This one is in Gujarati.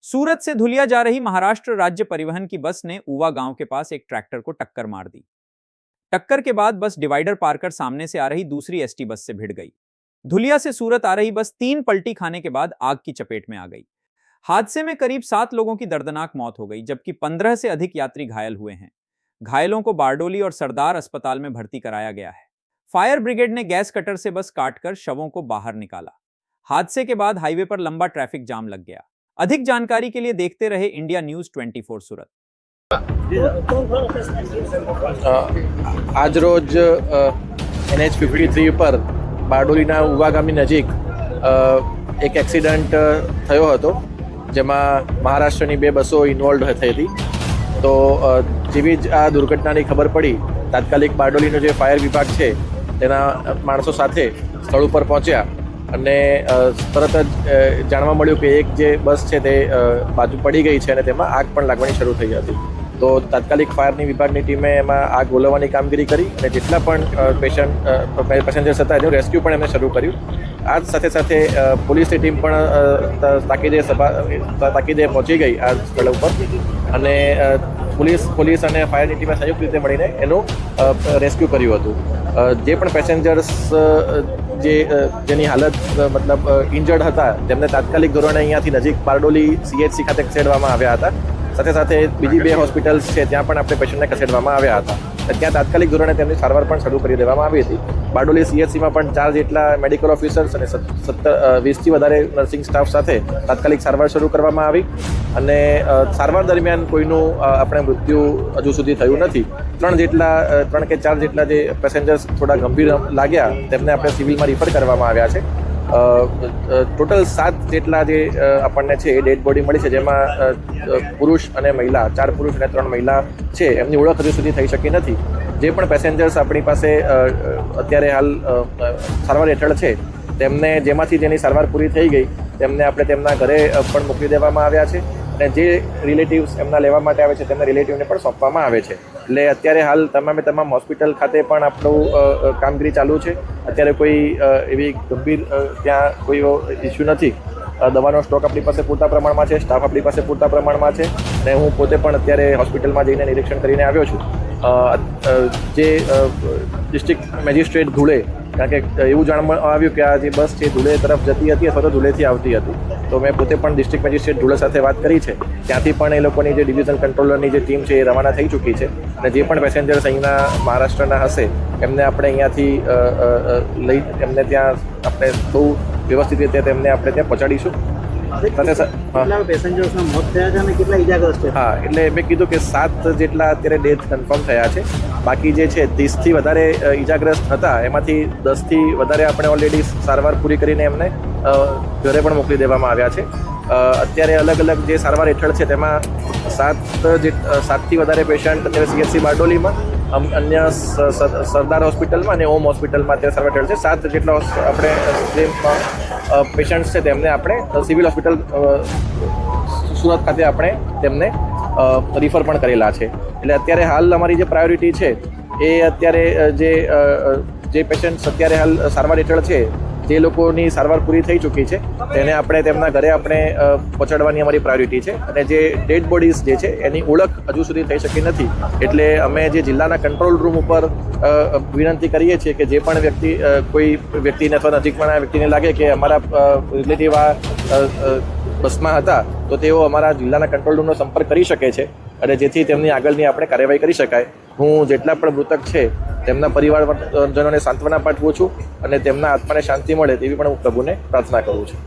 सूरत से धुलिया जा रही महाराष्ट्र राज्य परिवहन की बस ने ऊवा गांव के पास एक ट्रैक्टर को टक्कर मार दी। टक्कर के बाद बस डिवाइडर पार कर सामने से आ रही दूसरी एसटी बस से भिड़ गई। धुलिया से सूरत आ रही बस 3 पलटी खाने के बाद आग की चपेट में आ गई। हादसे में करीब 7 लोगों की दर्दनाक मौत हो गई, जबकि 15 से अधिक यात्री घायल हुए हैं। घायलों को बारडोली और सरदार अस्पताल में भर्ती कराया गया है। फायर ब्रिगेड ने गैस कटर से बस काटकर शवों को बाहर निकाला। हादसे के बाद हाईवे पर लंबा ट्रैफिक जाम लग गया। अधिक जानकारी के लिए देखते रहे इंडिया न्यूज 24 सूरत। આજ રોજ NH53 પર બારડોલીના ઉવા ગામની નજીક એક એક્સિડન્ટ થયો હતો, જેમાં મહારાષ્ટ્રની 2 બસો ઇન્વોલ્વ થઈ હતી। તો જેવી જ આ દુર્ઘટનાની ખબર પડી, તાત્કાલિક બારડોલીનો જે ફાયર વિભાગ છે તેના માણસો સાથે સ્થળ ઉપર પહોંચ્યા અને તરત જ જાણવા મળ્યું કે એક જે બસ છે તે બાજુ પડી ગઈ છે અને તેમાં આગ પણ લાગવાની શરૂ થઈ હતી। તો તાત્કાલિક ફાયરની વિભાગની ટીમે એમાં આગ ઓલવવાની કામગીરી કરી અને જેટલા પણ પેસેન્જર્સ હતા એનું રેસ્ક્યુ પણ એમને શરૂ કર્યું। આ સાથે સાથે પોલીસની ટીમ પણ તાકીદે પહોંચી ગઈ આ સ્થળ ઉપર અને પોલીસ અને ફાયરની ટીમે સંયુક્ત રીતે મળીને એનું રેસ્ક્યુ કર્યું હતું। જે પણ પેસેન્જર્સ જેની હાલત મતલબ ઇન્જર્ડ હતા તેમને તાત્કાલિક ધોરણે અહીંયાથી નજીક બારડોલી CHC ખાતે ખસેડવામાં આવ્યા હતા। સાથે સાથે બીજી 2 હોસ્પિટલ્સ છે ત્યાં પણ આપણે પેશન્ટને ખસેડવામાં આવ્યા હતા। ત્યાં તાત્કાલિક ધોરણે તેમની સારવાર પણ શરૂ કરી દેવામાં આવી હતી। બારડોલી CHCમાં પણ 4 જેટલા મેડિકલ ઓફિસર્સ અને 20થી વધારે નર્સિંગ સ્ટાફ સાથે તાત્કાલિક સારવાર શરૂ કરવામાં આવી અને સારવાર દરમિયાન કોઈનું આપણે મૃત્યુ હજુ સુધી થયું નથી। 3 કે 4 જેટલા જે પેસેન્જર્સ થોડા ગંભીર લાગ્યા તેમને આપણે સિવિલમાં રિફર કરવામાં આવ્યા છે। ટોટલ 7 જેટલા જે આપણને છે એ ડેડ બોડી મળી છે, જેમાં પુરુષ અને મહિલા 4 પુરુષ અને 3 મહિલા છે, એમની ઓળખ હજુ સુધી થઈ શકી નથી। જે પણ પેસેન્જર્સ આપણી પાસે અત્યારે હાલ સારવાર હેઠળ છે તેમને જેની સારવાર પૂરી થઈ ગઈ તેમને આપણે તેમના ઘરે પણ મોકલી દેવામાં આવ્યા છે અને જે રિલેટિવ્સ એમના લેવા માટે આવે છે તેમને રિલેટિવને પણ સોંપવામાં આવે છે। એટલે અત્યારે હાલ તમામ હોસ્પિટલ ખાતે પણ આપણું કામગીરી ચાલુ છે। અત્યારે કોઈ એવી ગંભીર ત્યાં કોઈ ઇસ્યુ નથી। દવાનો સ્ટોક આપણી પાસે પૂરતા પ્રમાણમાં છે, સ્ટાફ આપણી પાસે પૂરતા પ્રમાણમાં છે અને હું પોતે પણ અત્યારે હોસ્પિટલમાં જઈને નિરીક્ષણ કરીને આવ્યો છું। જે ડિસ્ટ્રિક્ટ મેજિસ્ટ્રેટ ધુળે, કારણ કે એવું જાણવા આવ્યું કે આ જે બસ છે ધુળે તરફ જતી હતી અથવા તો ધુળેથી આવતી હતી, તો મેં પોતે પણ ડિસ્ટ્રિક્ટ મેજિસ્ટ્રેટ ધુળે સાથે વાત કરી છે। ત્યાંથી પણ એ લોકોની જે ડિવિઝન કંટ્રોલરની જે ટીમ છે એ રવાના થઈ ચૂકી છે અને જે પણ પેસેન્જર્સ અહીંના મહારાષ્ટ્રના હશે એમને આપણે અહીંયાથી લઈ એમને ત્યાં આપણે બહુ વ્યવસ્થિત રીતે તેમને આપણે ત્યાં પહોંચાડીશું। પેસેન્જર્સના મોત થયા છે અને કેટલા ઇજાગ્રસ્ત છે? હા, એટલે મેં કીધું કે 7 જેટલા અત્યારે ડેથ કન્ફર્મ થયા છે। બાકી જે છે 30થી વધારે ઇજાગ્રસ્ત હતા, એમાંથી 10થી વધારે આપણે ઓલરેડી સારવાર પૂરી કરીને એમને ઘરે પણ મોકલી દેવામાં આવ્યા છે। અત્યારે અલગ અલગ જે સારવાર હેઠળ છે તેમાં 7થી વધારે પેશન્ટ અત્યારે CHC બારડોલીમાં, અન્ય સરદાર હોસ્પિટલમાં અને ઓમ હોસ્પિટલમાં અત્યારે સારવાર હેઠળ છે। 7 જેટલા આપણે જે પેશન્ટ્સ છે તેમને આપણે સિવિલ હોસ્પિટલ સુરત ખાતે આપણે તેમને રિફર પણ કરેલા છે। એટલે અત્યારે હાલ અમારી જે પ્રાયોરિટી છે એ અત્યારે જે પેશન્ટ્સ અત્યારે હાલ સારવાર હેઠળ છે, જે લોકોની સારવાર પૂરી થઈ ચૂકી છે તેને આપણે તેમના ઘરે આપણે પહોંચાડવાની અમારી પ્રાયોરિટી છે અને જે ડેડ બોડીઝ જે છે એની ઓળખ હજુ સુધી થઈ શકી નથી। એટલે અમે જે જિલ્લાના કંટ્રોલ રૂમ ઉપર વિનંતી કરીએ છીએ કે જે પણ વ્યક્તિ કોઈ વ્યક્તિને અથવા નજીકમાં વ્યક્તિને લાગે કે અમારા રિલેટિવ આ બસમાં હતા તો તેઓ અમારા જિલ્લાના કંટ્રોલ રૂમનો સંપર્ક કરી શકે છે અને જેથી તેમની આગળની આપણે કાર્યવાહી કરી શકાય। હું જેટલા પણ મૃતક છે તેમના પરિવારજનોને સાંત્વના પાઠવું છું અને તેમના આત્માને શાંતિ મળે તેવી પણ હું પ્રભુને પ્રાર્થના કરું છું।